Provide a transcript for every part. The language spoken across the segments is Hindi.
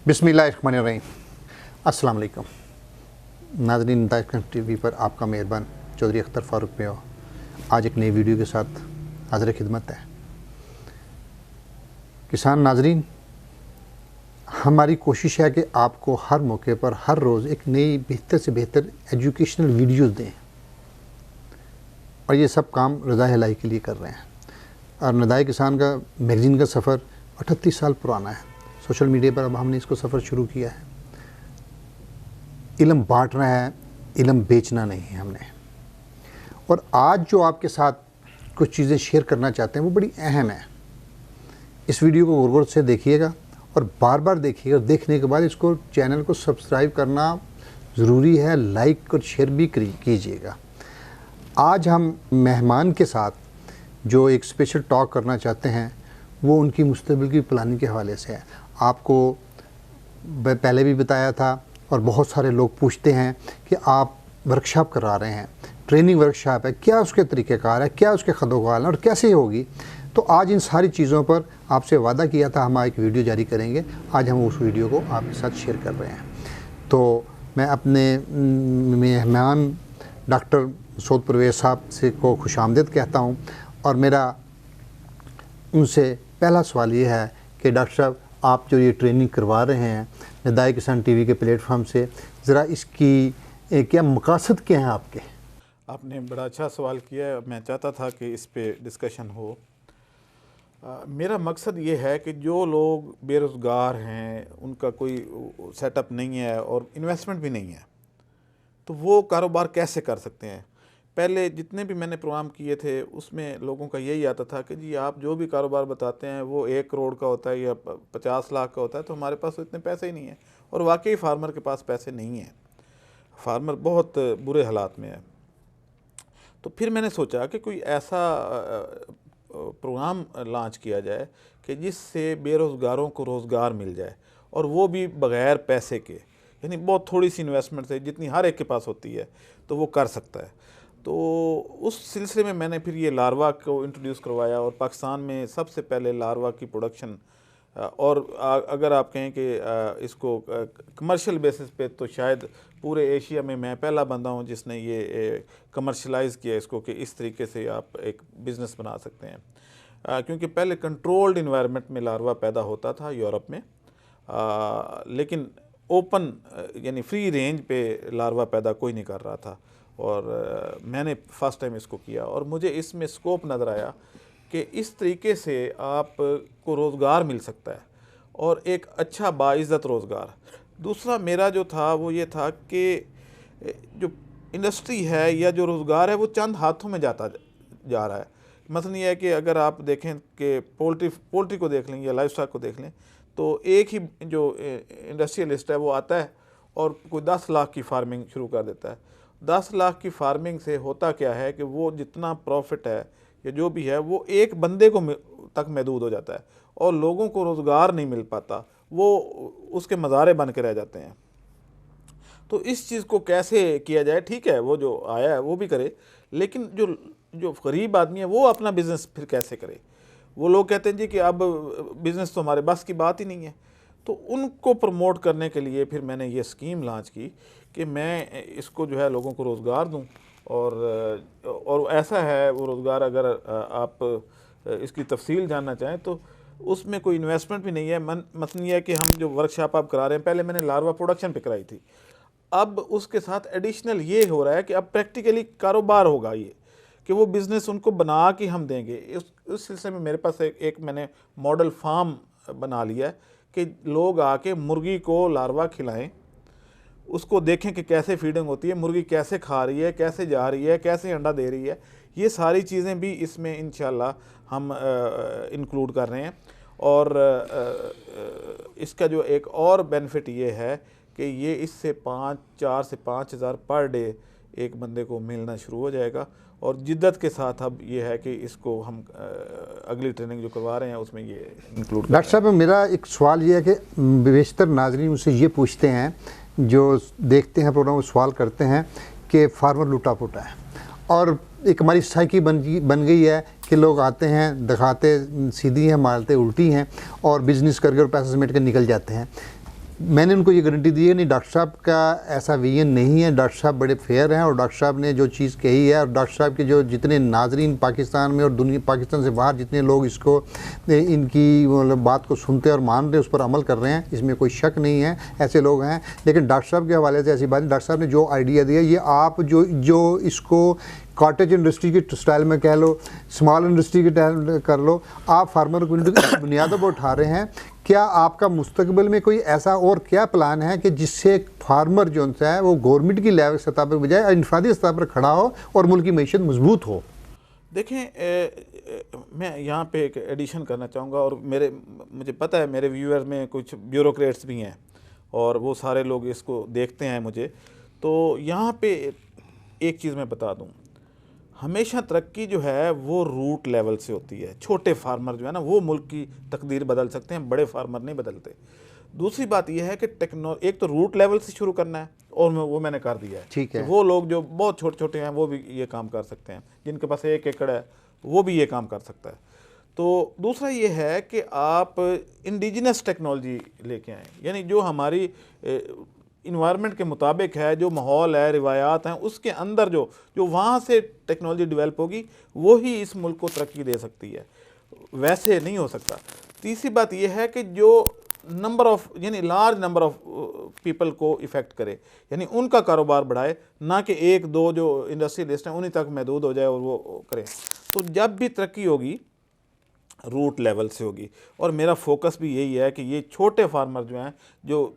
बिस्मिल्लाहिर्रहमानिर्रहीम। अस्सलाम वालेकुम नाज़रीन, नदाइज टीवी पर आपका मेहरबान चौधरी अख्तर फ़ारूक पे हो। आज एक नई वीडियो के साथ हाज़िर खिदमत है। किसान नाज़रीन, हमारी कोशिश है कि आपको हर मौके पर हर रोज़ एक नई बेहतर से बेहतर एजुकेशनल वीडियोज़ दें, और ये सब काम रज़ा इलाही के लिए कर रहे हैं। और नदाए किसान का मैगज़ीन का सफ़र 38 साल पुराना है। सोशल मीडिया पर अब हमने इसको सफ़र शुरू किया है। इल्म बांटना है, इल्म बेचना नहीं है हमने। और आज जो आपके साथ कुछ चीज़ें शेयर करना चाहते हैं वो बड़ी अहम है। इस वीडियो को गौर से देखिएगा और बार बार देखिएगा। देखने के बाद इसको चैनल को सब्सक्राइब करना ज़रूरी है, लाइक और शेयर भी कीजिएगा। आज हम मेहमान के साथ जो एक स्पेशल टॉक करना चाहते हैं वो उनकी मुस्तकबिल की प्लानिंग के हवाले से है। आपको पहले भी बताया था और बहुत सारे लोग पूछते हैं कि आप वर्कशॉप करा रहे हैं, ट्रेनिंग वर्कशॉप है, क्या उसके तरीक़ेकार है, क्या उसके खदोखाल है और कैसे होगी। तो आज इन सारी चीज़ों पर आपसे वादा किया था हम एक वीडियो जारी करेंगे। आज हम उस वीडियो को आपके साथ शेयर कर रहे हैं। तो मैं अपने मेहमान डॉक्टर मसूद परवेज़ साहब से को खुशामदीद कहता हूँ। और मेरा उनसे पहला सवाल ये है कि डॉक्टर साहब, आप जो ये ट्रेनिंग करवा रहे हैं नदाए किसान टीवी के प्लेटफॉर्म से, ज़रा इसकी क्या मकसद क्या हैं आपके? आपने बड़ा अच्छा सवाल किया है। मैं चाहता था कि इस पे डिस्कशन हो। मेरा मकसद ये है कि जो लोग बेरोज़गार हैं, उनका कोई सेटअप नहीं है और इन्वेस्टमेंट भी नहीं है, तो वो कारोबार कैसे कर सकते हैं। पहले जितने भी मैंने प्रोग्राम किए थे उसमें लोगों का यही आता था कि जी आप जो भी कारोबार बताते हैं वो 1 करोड़ का होता है या 50 लाख का होता है, तो हमारे पास तो इतने पैसे ही नहीं हैं। और वाकई फार्मर के पास पैसे नहीं हैं, फार्मर बहुत बुरे हालात में है। तो फिर मैंने सोचा कि कोई ऐसा प्रोग्राम लॉन्च किया जाए कि जिससे बेरोज़गारों को रोज़गार मिल जाए, और वो भी बग़ैर पैसे के, यानी बहुत थोड़ी सी इन्वेस्टमेंट से, जितनी हर एक के पास होती है तो वो कर सकता है। तो उस सिलसिले में मैंने फिर ये लार्वा को इंट्रोड्यूस करवाया, और पाकिस्तान में सबसे पहले लार्वा की प्रोडक्शन, और अगर आप कहें कि इसको कमर्शियल बेसिस पे, तो शायद पूरे एशिया में मैं पहला बंदा हूँ जिसने ये कमर्शलाइज़ किया इसको कि इस तरीके से आप एक बिज़नेस बना सकते हैं। क्योंकि पहले कंट्रोल्ड इन्वायरमेंट में लार्वा पैदा होता था यूरोप में, लेकिन ओपन यानी फ्री रेंज पे लार्वा पैदा कोई नहीं कर रहा था। और मैंने फ़र्स्ट टाइम इसको किया, और मुझे इसमें स्कोप नज़र आया कि इस तरीके से आपको रोज़गार मिल सकता है, और एक अच्छा बाइज़्ज़त रोज़गार। दूसरा मेरा जो था वो ये था कि जो इंडस्ट्री है या जो रोज़गार है वो चंद हाथों में जाता जा रहा है। मसलन ये है कि अगर आप देखें कि पोल्ट्री को देख लें या लाइफ स्टॉक को देख लें, तो एक ही जो इंडस्ट्रियलिस्ट है वो आता है और कोई 10 लाख की फार्मिंग शुरू कर देता है। 10 लाख की फार्मिंग से होता क्या है कि वो जितना प्रॉफिट है या जो भी है वो एक बंदे को तक महदूद हो जाता है, और लोगों को रोज़गार नहीं मिल पाता, वो उसके मज़ारे बन के रह जाते हैं। तो इस चीज़ को कैसे किया जाए? ठीक है, वो जो आया है वो भी करे, लेकिन जो गरीब आदमी है वो अपना बिज़नेस फिर कैसे करे। वो लोग कहते हैं जी कि अब बिज़नेस तो हमारे बस की बात ही नहीं है। तो उनको प्रमोट करने के लिए फिर मैंने ये स्कीम लॉन्च की कि मैं इसको जो है लोगों को रोज़गार दूं, और ऐसा है वो रोज़गार, अगर आप इसकी तफसील जानना चाहें तो उसमें कोई इन्वेस्टमेंट भी नहीं है। मसलन ये है कि हम जो वर्कशॉप आप करा रहे हैं, पहले मैंने लार्वा प्रोडक्शन पे कराई थी, अब उसके साथ एडिशनल ये हो रहा है कि अब प्रैक्टिकली कारोबार होगा, ये कि वो बिज़नेस उनको बना के हम देंगे। उस सिलसिले में मेरे पास एक मैंने मॉडल फार्म बना लिया है कि लोग आके मुर्गी को लार्वा खिलाएं, उसको देखें कि कैसे फीडिंग होती है, मुर्गी कैसे खा रही है, कैसे जा रही है, कैसे अंडा दे रही है। ये सारी चीज़ें भी इसमें इंशाल्लाह हम इंक्लूड कर रहे हैं। और इसका जो एक और बेनिफिट ये है कि ये इससे 4 से 5 हज़ार पर डे एक बंदे को मिलना शुरू हो जाएगा। और जिद्दत के साथ अब ये है कि इसको हम अगली ट्रेनिंग जो करवा रहे हैं उसमें ये इंक्लूड। डॉक्टर साहब, मेरा एक सवाल ये है कि बेशतर नाज़रीन मुझसे ये पूछते हैं, जो देखते हैं प्रोग्राम, सवाल करते हैं कि फार्मर लूटा पुटा है, और एक हमारी सोसाइटी बन गई है कि लोग आते हैं, दिखाते सीधी हैं, मारते उल्टी हैं, और बिज़नेस करके और पैसा समेट कर निकल जाते हैं। मैंने उनको ये गारंटी दी है नहीं, डॉक्टर साहब का ऐसा विजन नहीं है, डॉक्टर साहब बड़े फेयर हैं और डॉक्टर साहब ने जो चीज़ कही है, और डॉक्टर साहब के जो जितने नाजरीन पाकिस्तान में और दुनिया पाकिस्तान से बाहर जितने लोग इसको इनकी मतलब बात को सुनते और मान रहे हैं, उस पर अमल कर रहे हैं, इसमें कोई शक नहीं है, ऐसे लोग हैं। लेकिन डॉक्टर साहब के हवाले से ऐसी बात नहीं, डॉक्टर साहब ने जो आइडिया दिया, ये आप जो इसको कॉटेज इंडस्ट्री के स्टाइल में कह लो, स्मॉल इंडस्ट्री के टाइम कर लो, आप फार्मर कम्युनिटी की बुनियादों पर उठा रहे हैं। क्या आपका मुस्तकबिल में कोई ऐसा और क्या प्लान है कि जिससे फार्मर जो है वो गवर्नमेंट की लेवल सतह पर बजाय इनफरादी सतह पर खड़ा हो और मुल्क की मैशत मजबूत हो? देखें, मैं यहाँ पे एक एडिशन करना चाहूँगा, और मुझे पता है मेरे व्यूअर में कुछ ब्यूरोक्रेट्स भी हैं और वो सारे लोग इसको देखते हैं मुझे, तो यहाँ पे एक चीज़ मैं बता दूँ, हमेशा तरक्की जो है वो रूट लेवल से होती है। छोटे फार्मर जो है ना वो मुल्क की तकदीर बदल सकते हैं, बड़े फार्मर नहीं बदलते। दूसरी बात यह है कि एक तो रूट लेवल से शुरू करना है, और वो मैंने कर दिया है। ठीक है। वो लोग जो बहुत छोटे छोटे हैं वो भी ये काम कर सकते हैं, जिनके पास 1 एकड़ है वो भी ये काम कर सकता है। तो दूसरा ये है कि आप इंडिजिनस टेक्नोलॉजी लेके आएँ, यानी जो हमारी इन्वायरमेंट के मुताबिक है, जो माहौल है, रिवायात हैं, उसके अंदर जो वहाँ से टेक्नोलॉजी डेवलप होगी वो ही इस मुल्क को तरक्की दे सकती है, वैसे नहीं हो सकता। तीसरी बात यह है कि जो नंबर ऑफ यानी लार्ज नंबर ऑफ पीपल को इफ़ेक्ट करे, यानी उनका कारोबार बढ़ाए, ना कि 1-2 जो इंडस्ट्रियलिस्ट हैं उन्हीं तक महदूद हो जाए और वो करें। तो जब भी तरक्की होगी रूट लेवल से होगी, और मेरा फोकस भी यही है कि ये छोटे फार्मर जो हैं, जो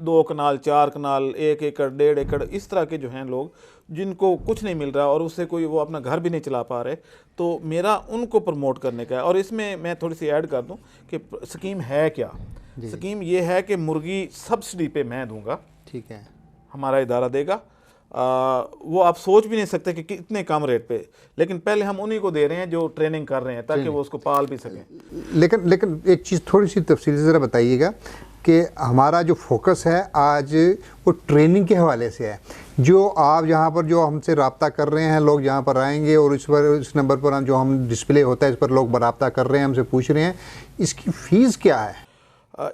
2 कनाल 4 कनाल 1 एकड़ 1.5 एकड़ इस तरह के जो हैं लोग, जिनको कुछ नहीं मिल रहा और उससे कोई वो अपना घर भी नहीं चला पा रहे, तो मेरा उनको प्रमोट करने का है। और इसमें मैं थोड़ी सी ऐड कर दूं कि स्कीम है क्या। स्कीम ये है कि मुर्गी सब्सिडी पे मैं दूंगा, ठीक है, हमारा इदारा देगा। वो आप सोच भी नहीं सकते कि कितने कम रेट पे, लेकिन पहले हम उन्हीं को दे रहे हैं जो ट्रेनिंग कर रहे हैं, ताकि वो उसको पाल भी सकें। लेकिन एक चीज़ थोड़ी सी तफसील से ज़रा बताइएगा कि हमारा जो फोकस है आज वो ट्रेनिंग के हवाले से है। जो आप यहाँ पर जो हमसे रब्ता कर रहे हैं, लोग यहाँ पर आएंगे और इस नंबर पर जो हम डिस्प्ले होता है इस पर लोग रब्ता कर रहे हैं, हमसे पूछ रहे हैं, इसकी फ़ीस क्या है?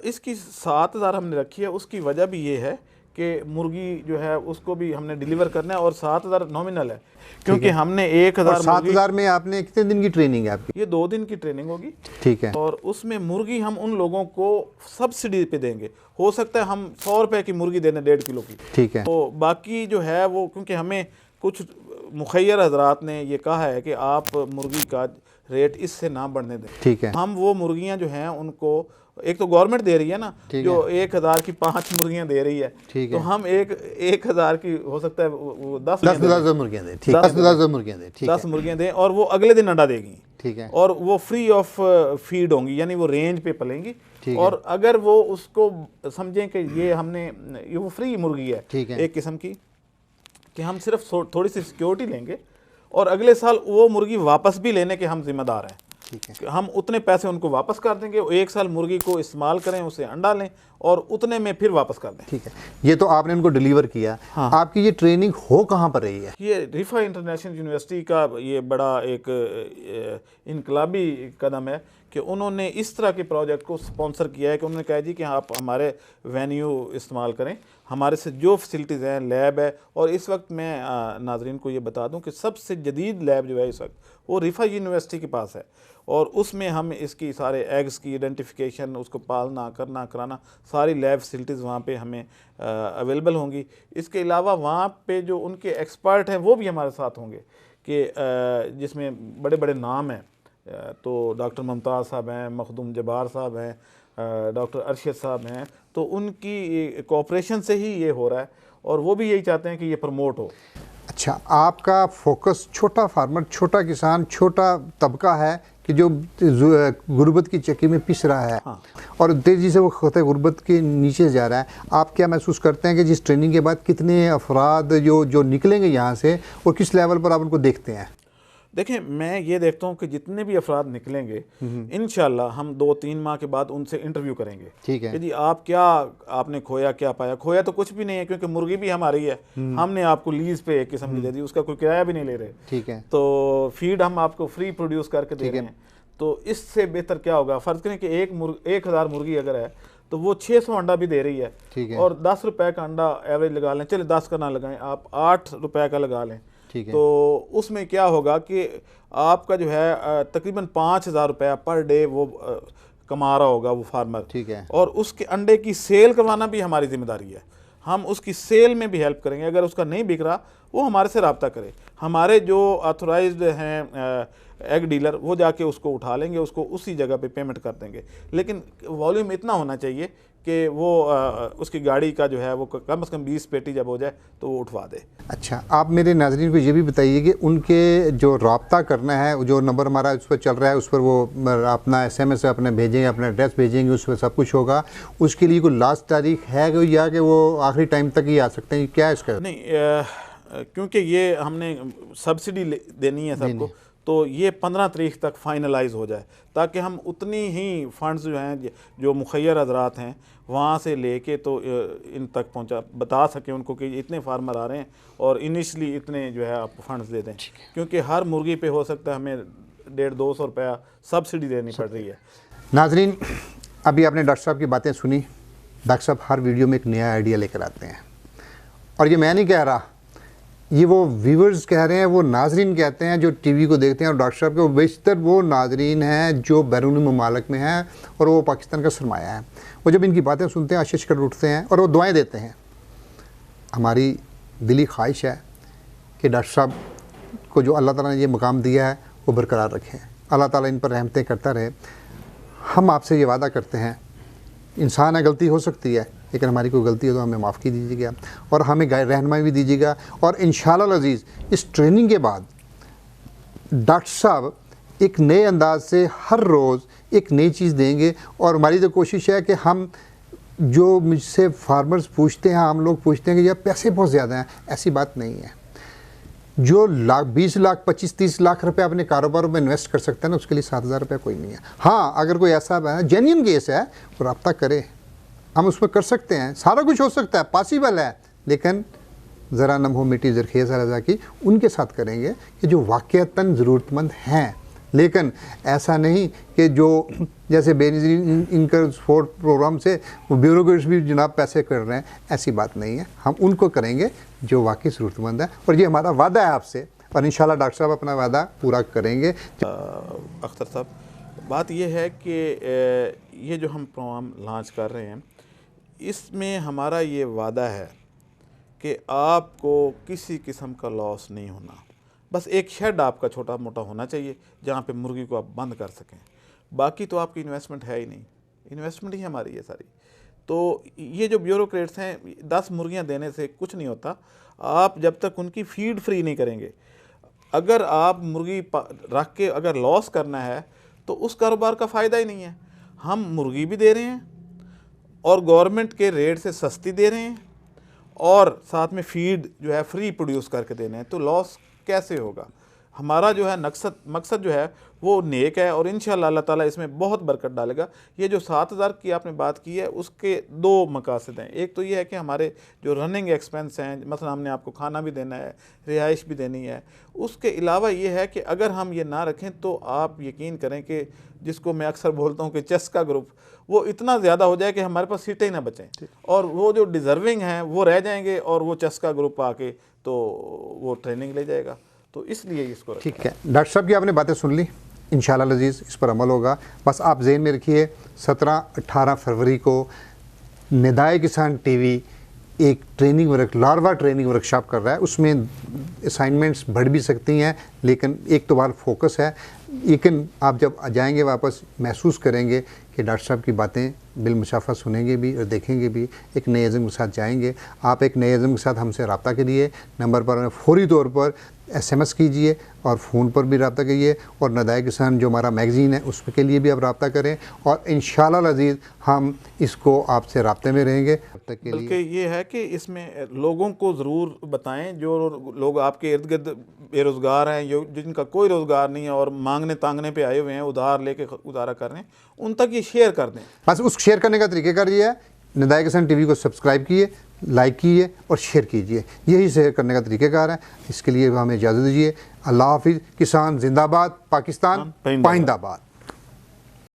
इसकी 7,000 हमने रखी है। उसकी वजह भी ये है कि मुर्गी जो है उसको भी हमने डिलीवर करना है, और 7,000 नॉमिनल है, क्योंकि हमने 1,000 7,000 में आपने कितने दिन की ट्रेनिंग है आपकी? ये 2 दिन की ट्रेनिंग होगी, ठीक है। और उसमें मुर्गी हम उन लोगों को सब्सिडी पे देंगे। हो सकता है हम 100 रुपए की मुर्गी देने 1.5 किलो की, ठीक है। तो बाकी जो है वो, क्योंकि हमें कुछ मुखैर हजरात ने ये कहा है कि आप मुर्गी का रेट इससे ना बढ़ने दें, ठीक है। हम वो मुर्गियाँ जो हैं उनको, एक तो गवर्नमेंट दे रही है ना, जो 1,000 की 5 मुर्गियाँ दे रही है, तो हम 1,000 की हो सकता है वो 10 मुर्गियाँ दें, ठीक है, 10 मुर्गियाँ दें, ठीक है, 10 मुर्गियाँ दें, और वो अगले दिन अंडा देगी, ठीक है, और वो फ्री ऑफ फीड होंगी, यानी वो रेंज पे पलेंगी। और अगर वो उसको समझें कि ये वो फ्री मुर्गी है, एक किस्म की, कि हम सिर्फ थोड़ी सी सिक्योरिटी लेंगे और अगले साल वो मुर्गी वापस भी लेने के हम जिम्मेदार हैं, ठीक है, हम उतने पैसे उनको वापस कर देंगे, 1 साल मुर्गी को इस्तेमाल करें, उसे अंडा लें और उतने में फिर वापस कर दें, ठीक है। ये तो आपने उनको डिलीवर किया। हाँ। आपकी ये ट्रेनिंग हो कहाँ पर रही है? ये रिफा इंटरनेशनल यूनिवर्सिटी का ये बड़ा एक इनकलाबी कदम है कि उन्होंने इस तरह के प्रोजेक्ट को स्पॉन्सर किया है कि उन्होंने कहा जी कि आप हमारे वेन्यू इस्तेमाल करें, हमारे से जो फैसिलिटीज़ हैं, लैब है। और इस वक्त मैं नाजरीन को ये बता दूं कि सबसे जदीद लैब जो है इस वक्त वो रिफा यूनिवर्सिटी के पास है, और उसमें हम इसकी सारे एग्स की आइडेंटिफिकेशन, उसको पालना करना कराना, सारी लैब फैसिलिटीज़ वहाँ पे हमें अवेलेबल होंगी। इसके अलावा वहाँ पे जो उनके एक्सपर्ट हैं वो भी हमारे साथ होंगे, कि जिसमें बड़े बड़े नाम हैं, तो डॉक्टर मुमताज़ साहब हैं, मखदूम जब्बार साहब हैं, डॉक्टर अरशद साहब हैं, तो उनकी कोऑपरेशन से ही ये हो रहा है, और वो भी यही चाहते हैं कि ये प्रमोट हो। अच्छा, आपका फोकस छोटा फार्मर, छोटा किसान, छोटा तबका है कि जो गुर्बत की चक्की में पिस रहा है। हाँ। और तेज़ी से वो खतरे गुर्बत के नीचे जा रहा है। आप क्या महसूस करते हैं कि जिस ट्रेनिंग के बाद कितने अफराद जो निकलेंगे यहाँ से, और किस लेवल पर आप उनको देखते हैं? देखें, मैं ये देखता हूँ कि जितने भी अफराद निकलेंगे इंशाल्लाह हम 2-3 माह के बाद उनसे इंटरव्यू करेंगे, ठीक है, कि जी आप क्या आपने खोया, क्या पाया। खोया तो कुछ भी नहीं है, क्योंकि मुर्गी भी हमारी है, हमने आपको लीज पे एक किस्म की दे दी, उसका कोई किराया भी नहीं ले रहे, ठीक है, तो फीड हम आपको फ्री प्रोड्यूस करके दे रहे हैं। तो इससे बेहतर क्या होगा? फ़र्ज़ करें कि 1,000 मुर्गी अगर है तो वो 600 अंडा भी दे रही है। ठीक है। और 10 रुपए का अंडा एवरेज लगा लें, चले 10 का ना लगाएं, आप 8 रुपए का लगा लें। ठीक है। तो उसमें क्या होगा कि आपका जो है तकरीबन 5,000 रुपया पर डे वो कमा रहा होगा वो फार्मर। ठीक है। और उसके अंडे की सेल करवाना भी हमारी जिम्मेदारी है, हम उसकी सेल में भी हेल्प करेंगे। अगर उसका नहीं बिक रहा वो हमारे से रब्ता करे, हमारे जो ऑथोराइज्ड हैं एग डीलर वो जाके उसको उठा लेंगे, उसको उसी जगह पे पेमेंट कर देंगे। लेकिन वॉल्यूम इतना होना चाहिए कि वो उसकी गाड़ी का जो है वो कम से कम 20 पेटी जब हो जाए तो वो उठवा दे। अच्छा, आप मेरे नाज़रीन को ये भी बताइए कि उनके जो रब्ता करना है, जो नंबर हमारा उस पर चल रहा है, उस पर वो अपना SMS अपने भेजेंगे, अपना एड्रेस भेजेंगे, उस पर सब कुछ होगा। उसके लिए कोई लास्ट तारीख है कोई, या कि वो आखिरी टाइम तक ही आ सकते हैं, क्या है इसका? नहीं, क्योंकि ये हमने सब्सिडी देनी है सबको, तो ये 15 तारीख तक फाइनलाइज हो जाए, ताकि हम उतनी ही फंड्स जो हैं जो मुखैर हजरात हैं वहाँ से लेके तो इन तक पहुँचा बता सकें उनको कि इतने फार्मर आ रहे हैं और इनिशली इतने जो है आप फंड्स दे दें। क्योंकि हर मुर्गी पे हो सकता है हमें 150-200 रुपया सब्सिडी देनी पड़ रही है। नाजरीन, अभी आपने डॉक्टर साहब की बातें सुनी। डॉक्टर साहब हर वीडियो में एक नया आइडिया लेकर आते हैं, और ये मैं नहीं कह रहा, ये वो व्यूवर्स कह रहे हैं, वो नाजरीन कहते हैं जो टीवी को देखते हैं। और डॉक्टर साहब के बेशतर वो नाजरीन हैं जो बैरूनी ममालिक में हैं और वो पाकिस्तान का सरमाया है। वो जब इनकी बातें सुनते हैं आशीष कर उठते हैं और वो दुआएं देते हैं। हमारी दिली ख्वाहिश है कि डॉक्टर साहब को जो अल्लाह ताला ने ये मुकाम दिया है वो बरकरार रखें, अल्लाह ताला इन पर रहमतें करता रहे। हम आपसे ये वादा करते हैं, इंसान है, गलती हो सकती है, लेकिन हमारी कोई गलती हो तो हमें माफ़ की दीजिएगा और हमें रहनुमाई भी दीजिएगा। और इंशाअल्लाह अज़ीज़ इस ट्रेनिंग के बाद डॉक्टर साहब एक नए अंदाज से हर रोज़ एक नई चीज़ देंगे। और हमारी तो कोशिश है कि हम जो मुझसे फार्मर्स पूछते हैं, हम लोग पूछते हैं कि यार पैसे बहुत ज़्यादा हैं, ऐसी बात नहीं है। जो 20 लाख 25-30 लाख रुपए अपने कारोबार में इन्वेस्ट कर सकता है ना, उसके लिए 7,000 रुपये कोई नहीं है। हाँ, अगर कोई ऐसा जेन्युइन केस है तो रब्ता करे, हम उसमें कर सकते हैं, सारा कुछ हो सकता है, पॉसिबल है। लेकिन ज़रा नम हो मिट्टी ज़रखेज़ रज़ा की उनके साथ करेंगे कि जो वाक़ईतन ज़रूरतमंद हैं। लेकिन ऐसा नहीं कि जो जैसे बेनज़ीर इनकम सपोर्ट प्रोग्राम से वो ब्यूरोक्रेट्स भी जनाब पैसे कर रहे हैं, ऐसी बात नहीं है। हम उनको करेंगे जो वाकई ज़रूरतमंद है, और ये हमारा वादा है आपसे, और इंशाल्लाह डॉक्टर साहब अपना वादा पूरा करेंगे। अख्तर साहब, बात यह है कि ये जो हम प्रोग्राम लॉन्च कर रहे हैं इसमें हमारा ये वादा है कि आपको किसी किस्म का लॉस नहीं होना। बस एक शेड आपका छोटा मोटा होना चाहिए जहाँ पे मुर्गी को आप बंद कर सकें, बाकी तो आपकी इन्वेस्टमेंट है ही नहीं, इन्वेस्टमेंट ही हमारी है सारी। तो ये जो ब्यूरोक्रेट्स हैं, 10 मुर्गियाँ देने से कुछ नहीं होता, आप जब तक उनकी फीड फ्री नहीं करेंगे। अगर आप मुर्गी रख के अगर लॉस करना है तो उस कारोबार का फ़ायदा ही नहीं है। हम मुर्गी भी दे रहे हैं और गवर्नमेंट के रेट से सस्ती दे रहे हैं और साथ में फीड जो है फ्री प्रोड्यूस करके देने हैं, तो लॉस कैसे होगा? हमारा जो है मकसद जो है वो नेक है और इंशाअल्लाह अल्लाह ताला इसमें बहुत बरकत डालेगा। ये जो 7,000 की आपने बात की है उसके 2 मकासद हैं। एक तो ये है कि हमारे जो रनिंग एक्सपेंस हैं, मतलब हमने आपको खाना भी देना है, रिहाइश भी देनी है। उसके अलावा ये है कि अगर हम ये ना रखें तो आप यकीन करें कि जिसको मैं अक्सर बोलता हूँ कि चस्का ग्रुप, वो इतना ज़्यादा हो जाए कि हमारे पास सीटें ही ना बचें और वो जो डिज़र्विंग हैं वो रह जाएंगे और वो चस्का ग्रुप आके तो वो ट्रेनिंग ले जाएगा। तो इसलिए इसको ठीक है। डॉक्टर साहब की आपने बातें सुन ली, इंशाअल्लाह अज़ीज़ इस पर अमल होगा। बस आप ज़हन में रखिए 17-18 फरवरी को निदाए किसान टीवी एक लार्वा ट्रेनिंग वर्कशॉप कर रहा है। उसमें असाइनमेंट्स बढ़ भी सकती हैं, लेकिन एक तो बार फोकस है। लेकिन आप जब जाएंगे वापस महसूस करेंगे कि डॉक्टर साहब की बातें बिलमुशाफा सुनेंगे भी और देखेंगे भी। एक नए इज़्म के साथ जाएंगे। आप एक नए इज़्म के साथ हमसे रब्ता के लिए नंबर पर फौरी तौर पर SMS कीजिए और फ़ोन पर भी रब्ता कीजिए, और निदाए किसान जो हमारा मैगज़ीन है उसके लिए भी आप रब्ता करें, और इंशाअल्लाह अज़ीज़ हम इसको आपसे रब्ते में रहेंगे। बल्कि ये है कि इसमें लोगों को ज़रूर बताएं, जो लोग आपके इर्द गिर्द बेरोज़गार हैं, जिनका कोई रोज़गार नहीं है और मांगने तांगने पे आए हुए हैं, उधार लेके गुजारा कर रहे हैं, उन तक ये शेयर कर दें। बस उस शेयर करने का तरीक़ेकार ये है, निदाए किसान टीवी को सब्सक्राइब कीजिए, लाइक कीजिए और शेयर कीजिए, यही शेयर करने का तरीक़ेकार है। इसके लिए हमें इजाज़त दीजिए। अल्लाह हाफ़िज़। किसान जिंदाबाद, पाकिस्तान पाइंदाबाद।